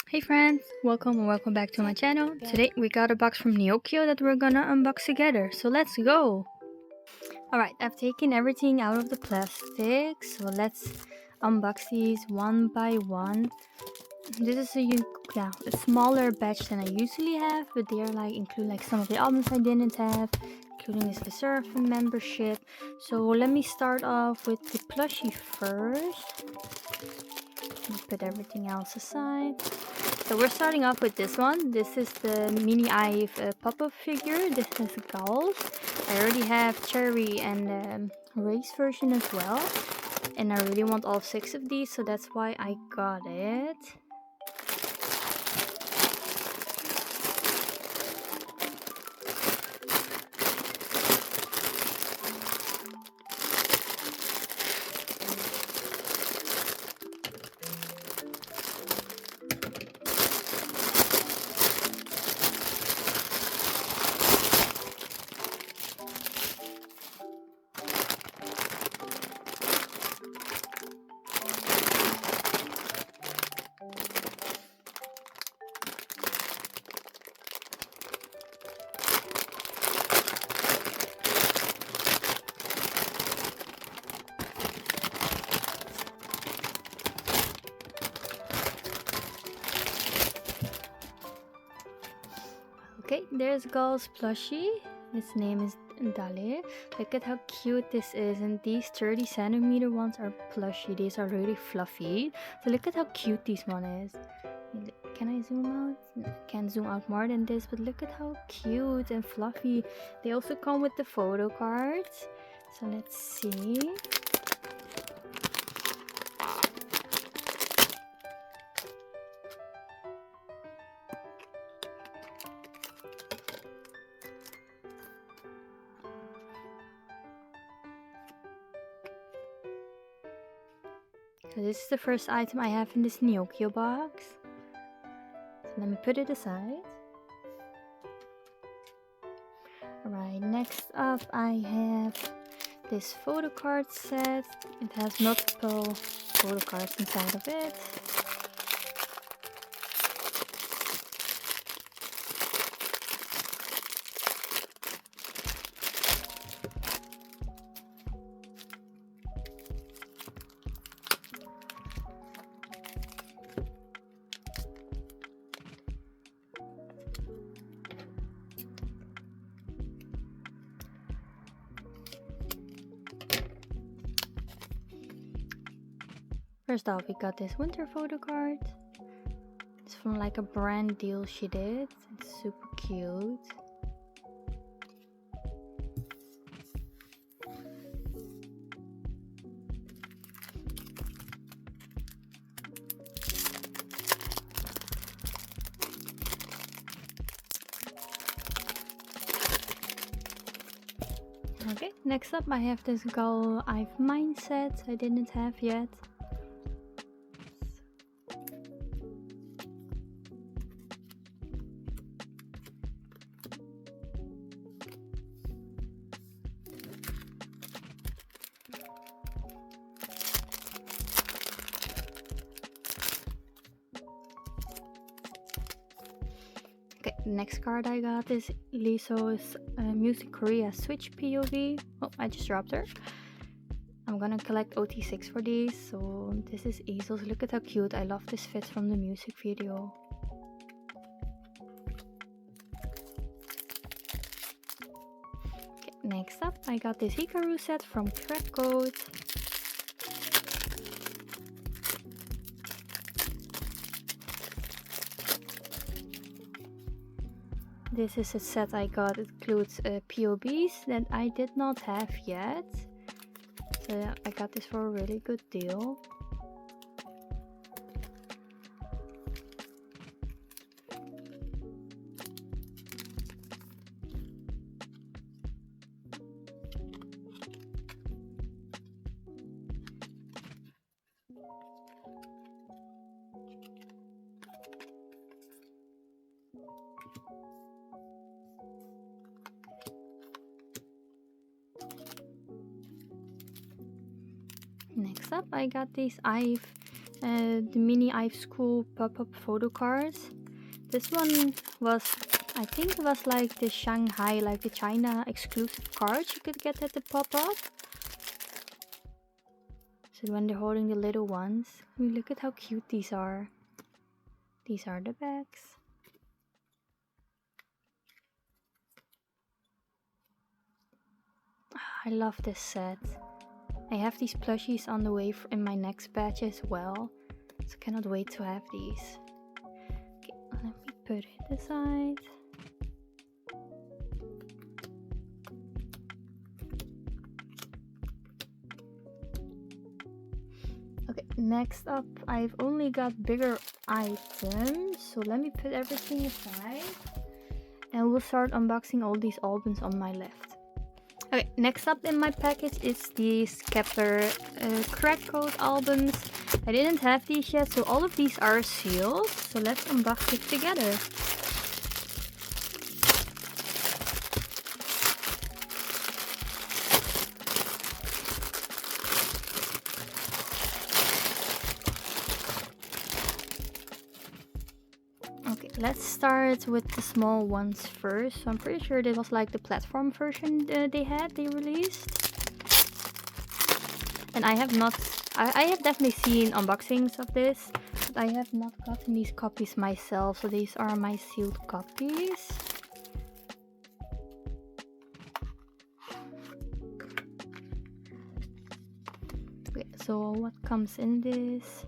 Hey friends, welcome and welcome back to my channel. Today we got a box from Neokyo that we're gonna unbox together, so let's go! Alright, I've taken everything out of the plastic, so let's unbox these one by one. This is a smaller batch than I usually have, but they are include some of the albums I didn't have, including this Reserve membership. So let me start off with the plushie first. Let me put everything else aside. So we're starting off with this one. This is the Mini Ive pop-up figure. This has gulls. I already have Cherry and race version as well. And I really want all 6 of these, so that's why I got it. Okay, there's Gull's plushie. Its name is Dale. Look at how cute this is, and these 30 centimeter ones are plushy. These are really fluffy. So look at how cute this one is. Can I zoom out? Can't zoom out more than this, but look at how cute and fluffy. They also come with the photo cards. So let's see. So this is the first item I have in this neokyo box. So let me put it aside. Alright, next up I have this photo card set. It has multiple photo cards inside of it. First off, we got this winter photo card. It's from a brand deal she did. It's super cute. Okay, next up I have this Gull Ive mindset I didn't have yet. Okay, next card I got is Liso's Music Korea Switch POV. Oh, I just dropped her. I'm gonna collect OT6 for these. So this is Easels. Look at how cute. I love this fit from the music video. Okay, next up I got this Hikaru set from Crack Code. This is a set I got. It includes POBs that I did not have yet. So yeah, I got this for a really good deal. Next up I got these Ive the mini Ive School pop-up photo cards. This one was, I think it was like the Shanghai, like the China exclusive cards you could get at the pop-up. So when they're holding the little ones, look at how cute these are. These are the bags. I love this set. I have these plushies on the way in my next batch as well, so I cannot wait to have these. Okay, let me put it aside. Okay, next up, I've only got bigger items, so let me put everything aside and we'll start unboxing all these albums on my left. Okay, next up in my package is these kep1er crack code albums. I didn't have these yet, so all of these are sealed, so let's unbox it together. Okay, let's start with the small ones first. So I'm pretty sure this was like the platform version they released. And I have definitely seen unboxings of this, but I have not gotten these copies myself. So these are my sealed copies. Okay, so what comes in this?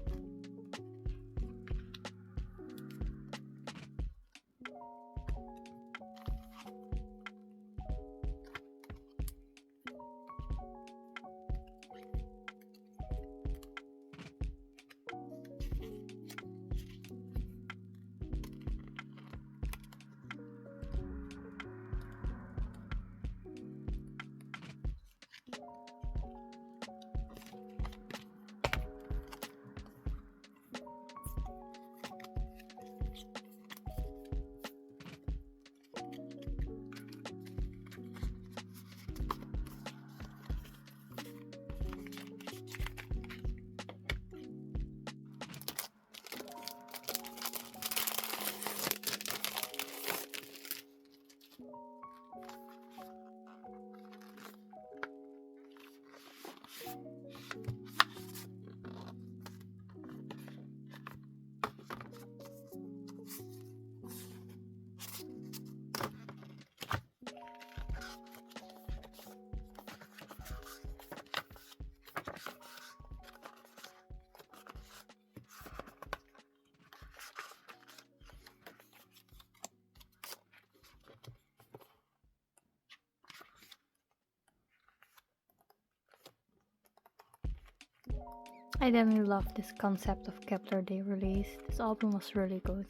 I definitely love this concept of kep1er they released. This album was really good.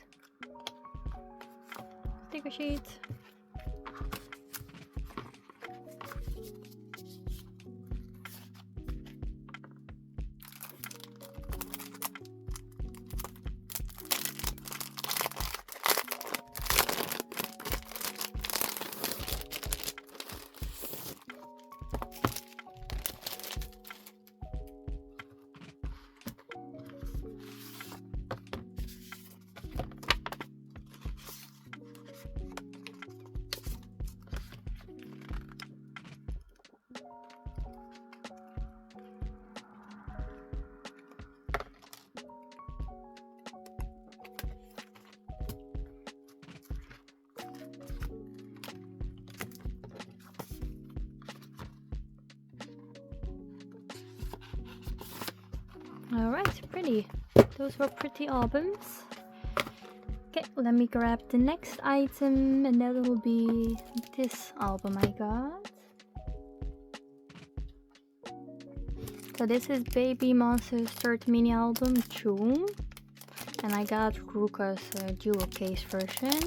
Sticker sheet. Alright, pretty. Those were pretty albums. Okay, let me grab the next item, and that will be this album I got. So this is Baby Monster's third mini album, June. And I got Ruka's dual case version.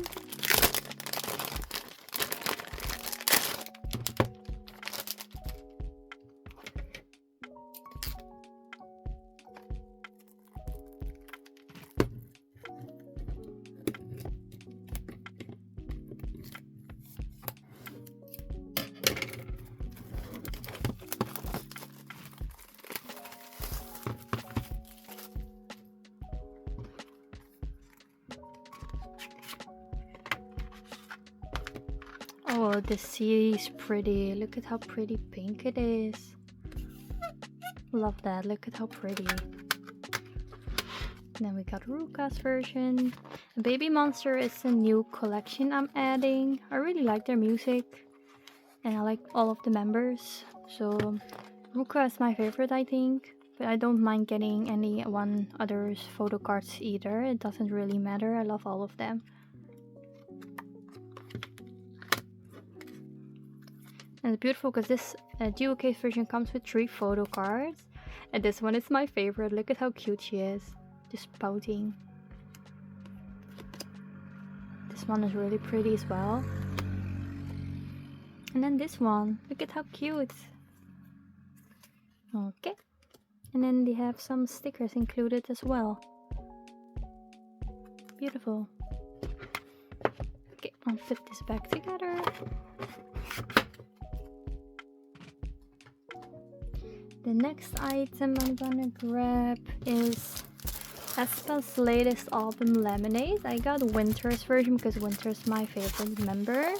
Oh, this CD is pretty. Look at how pretty pink it is. Love that. Look at how pretty. Then we got Ruka's version. Baby Monster is a new collection I'm adding. I really like their music. And I like all of the members. So Ruka is my favorite, I think. But I don't mind getting anyone other's photo cards either. It doesn't really matter. I love all of them. And it's beautiful because this duo case version comes with 3 photo cards. And this one is my favorite. Look at how cute she is. Just pouting. This one is really pretty as well. And then this one. Look at how cute. Okay. And then they have some stickers included as well. Beautiful. Okay, I'll put this back together. The next item I'm gonna grab is aespa's latest album, Lemonade. I got Winter's version because Winter's my favorite member.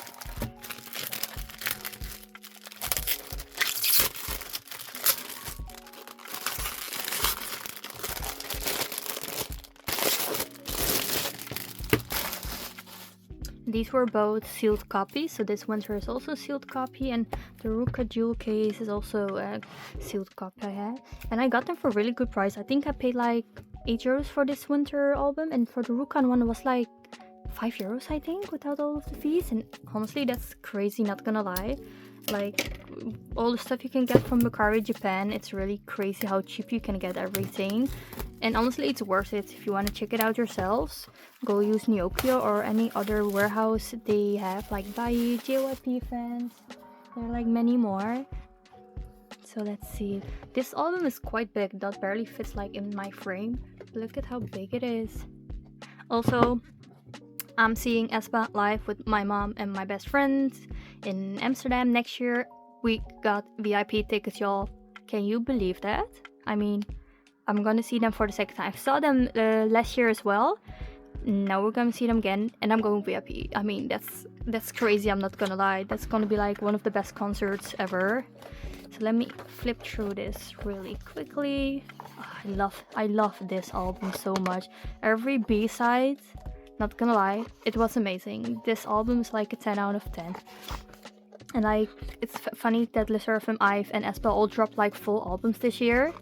These were both sealed copies, so this Winter is also a sealed copy, and the Ruka jewel case is also a sealed copy I had. And I got them for a really good price. I think I paid like €8 for this Winter album, and for the Ruka one it was like €5 I think, without all of the fees. And honestly, that's crazy, not gonna lie. Like, all the stuff you can get from hikaru Japan, it's really crazy how cheap you can get everything. And honestly, it's worth it. If you want to check it out yourselves, go use Neokyo or any other warehouse they have, like Bai, JYP fans. There are like many more. So let's see. This album is quite big. That barely fits like in my frame. Look at how big it is. Also, I'm seeing aespa live with my mom and my best friend in Amsterdam next year. We got VIP tickets, y'all. Can you believe that? I mean, I'm gonna see them for the second time. I saw them last year as well. Now we're gonna see them again, and I'm going VIP. I mean, that's crazy. I'm not gonna lie. That's gonna be like one of the best concerts ever. So let me flip through this really quickly. Oh, I love this album so much. Every B-side, not gonna lie, it was amazing. This album is like a 10 out of 10. And it's funny that Le Sserafim, IVE, and aespa all dropped like full albums this year.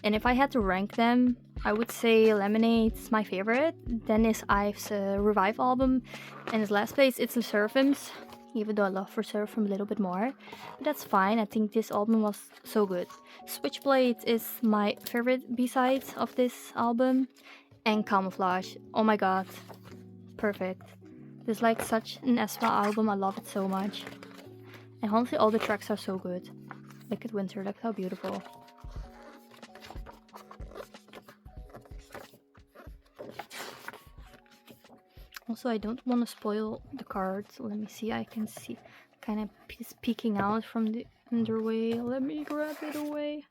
And if I had to rank them, I would say Lemonade's my favorite. Then is IVE's Revive album. And his last place, it's Le Sserafim's. Even though I love Le Sserafim a little bit more. But that's fine, I think this album was so good. Switchblade is my favorite B-side of this album. And Camouflage, oh my god. Perfect. This is like such an aespa album, I love it so much. And honestly, all the tracks are so good. Look at Winter, look how beautiful. Also, I don't want to spoil the cards. Let me see, I can see kind of peeking out from the underway. Let me grab it away.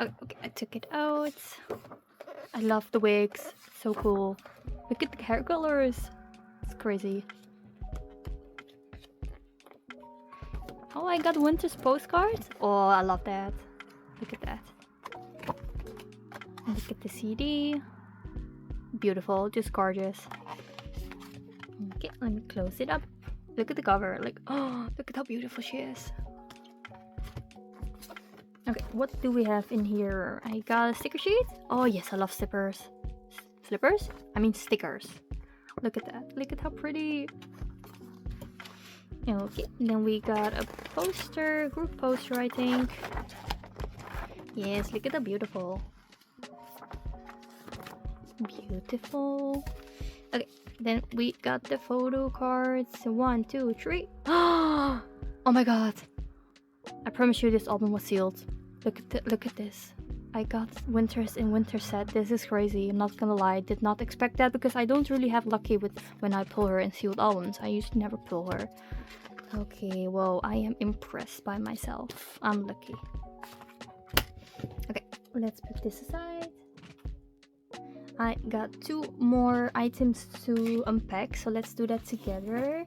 Okay, I took it out. I love the wigs, so cool. Look at the hair colors. It's crazy. Oh, I got Winter's postcards. Oh, I love that. Look at that. Look at the CD. Beautiful, just gorgeous. Okay, let me close it up. Look at the cover. Like, oh, look at how beautiful she is. Okay, what do we have in here? I got a sticker sheet. Oh yes, I love slippers. Slippers? I mean stickers. Look at that. Look at how pretty. Okay, then we got a poster, group poster, I think. Yes, look at how beautiful. Beautiful. Okay, then we got the photo cards. 1, 2, 3. Oh my god! I promise you, this album was sealed. Look at this. I got Winter's in Winter set. This is crazy. I'm not gonna lie. I did not expect that because I don't really have lucky with when I pull her in sealed albums. I usually never pull her. Okay, whoa, I am impressed by myself. I'm lucky. Okay, let's put this aside. I got 2 more items to unpack, so let's do that together.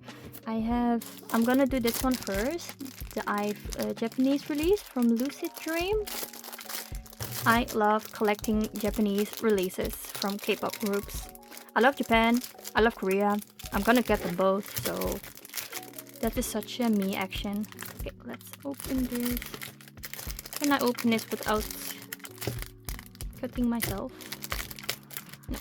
I'm gonna do this one first. The IVE Japanese release from Lucid Dream. I love collecting Japanese releases from K-pop groups. I love Japan, I love Korea. I'm gonna get them both, so that is such a me action. Okay, let's open this. Can I open this without cutting myself? No.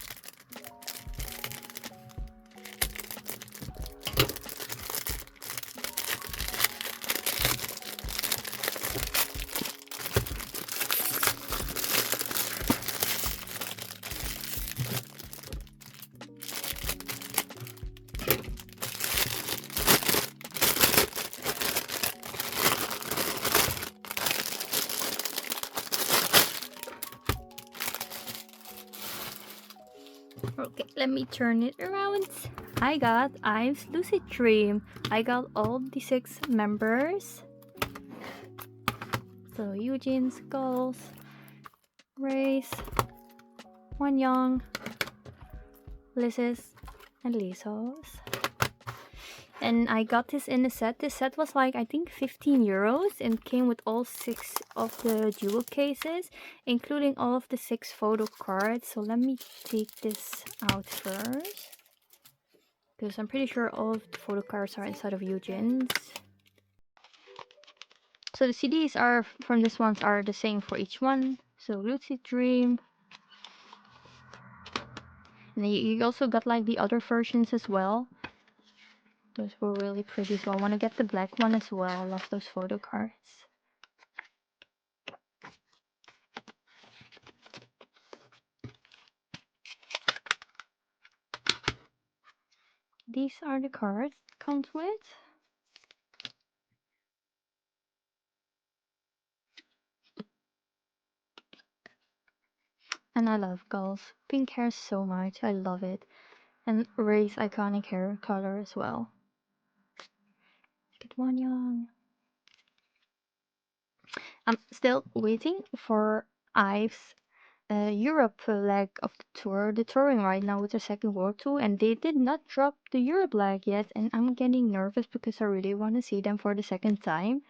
Okay, let me turn it around. I got IVE's Lucid Dream. I got all the 6 members. So Eugene, Skulls, Race, Young, Liz's, and Liso's. And I got this in a set. This set was like, I think 15 euros and came with all 6 of the jewel cases, including all of the 6 photo cards. So let me take this out first, because I'm pretty sure all of the photo cards are inside of Eugene's. So the CDs are from this ones are the same for each one. So Lucid Dream. And then you also got like the other versions as well. Those were really pretty, so I want to get the black one as well. I love those photo cards. These are the cards it comes with. And I love girls. Pink hair so much. I love it. And Ray's iconic hair color as well. Get one young. I'm still waiting for IVE's Europe leg of the tour. They're touring right now with their second world tour, and they did not drop the Europe leg yet. And I'm getting nervous because I really want to see them for the second time.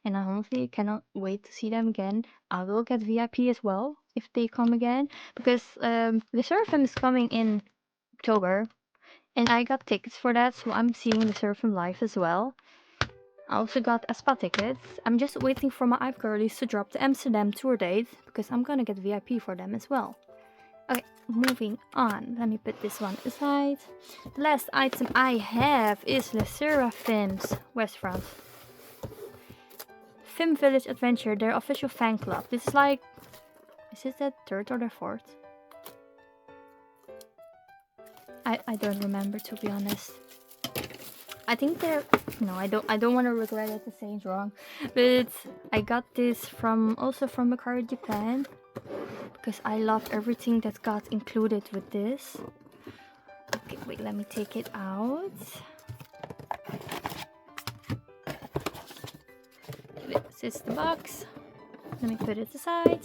And I honestly cannot wait to see them again. I will get VIP as well if they come again, because the Seraphim is coming in October, and I got tickets for that, so I'm seeing the Seraphim live as well. I also got Spa tickets. I'm just waiting for my IVE girlies to drop the Amsterdam tour date, because I'm gonna get VIP for them as well. Okay, moving on. Let me put this one aside. The last item I have is the Seraphim's West France Film Village Adventure, their official fan club. This is like, is this the 3rd or the 4th? I don't remember, to be honest. I think they're, no, I don't want to regret it to say it wrong, but I got this also from hikaru Japan, because I love everything that got included with this. Okay, wait, let me take it out. This is the box. Let me put it aside.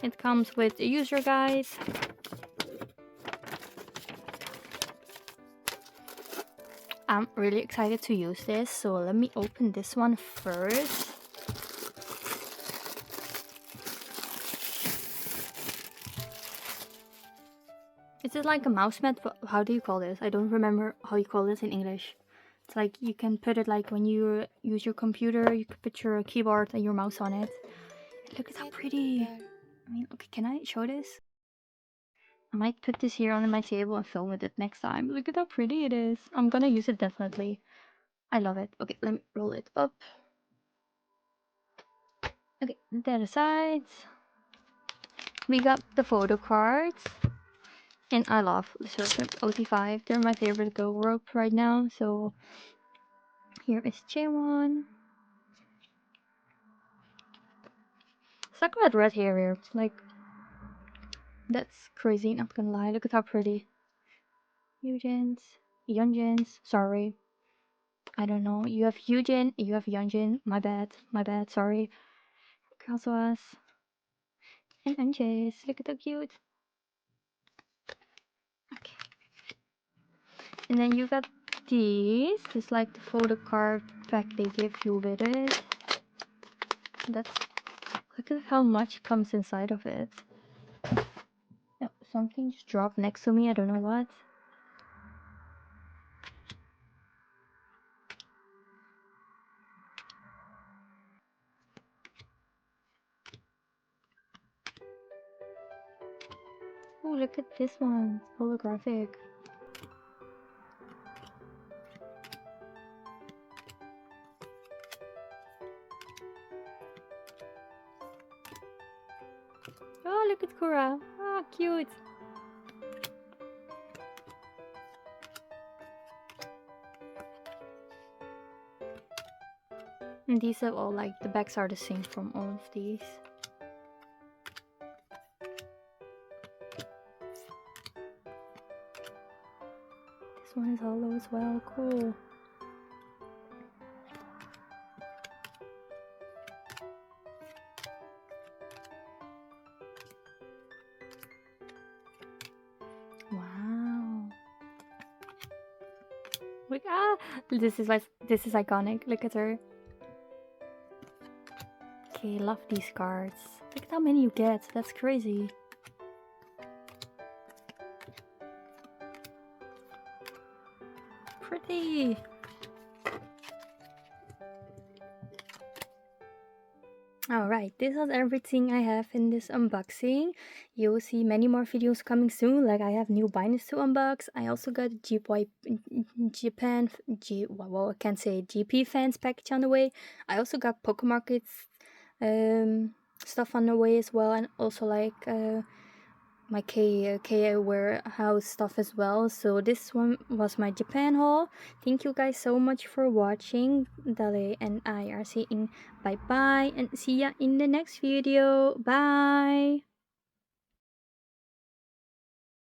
It comes with a user guide. I'm really excited to use this, so let me open this one first. Is it like a mouse mat? How do you call this? I don't remember how you call this in English. It's like you can put it like when you use your computer, you can put your keyboard and your mouse on it. Look at how pretty. I mean, okay, can I show this? I might put this here on my table and film with it next time. Look at how pretty it is. I'm gonna use it definitely. I love it. Okay, let me roll it up. Okay, that aside, we got the photo cards. And I love the Seraphim OT5. They're my favorite girl group right now. So here is Jaewon. Sakura red hair here. Like, that's crazy, not gonna lie. Look at how pretty. Yeonjin's, sorry. I don't know. You have Yujin, you have Yeonjin. My bad, sorry. Kazua's. And Eunjae's. Look at how cute. Okay. And then you got these. It's like the photo card pack they give you with it. That's, look at how much comes inside of it. Oh, something just dropped next to me, I don't know what. Oh, look at this one, it's holographic. Oh, look at Kura. Oh, cute. And these are all like, the backs are the same from all of these. This one is hollow as well, cool. Wow. Look, this is iconic. Look at her. Okay, love these cards. Look at how many you get. That's crazy. Pretty. Alright, this was everything I have in this unboxing. You will see many more videos coming soon, like I have new binders to unbox. I also got I can't say GP fans package on the way. I also got Pokemarkets stuff on the way as well, and also like my kpop warehouse stuff as well. So this one was my Japan haul. Thank you guys so much for watching. Dale and I are saying bye bye and see ya in the next video. Bye.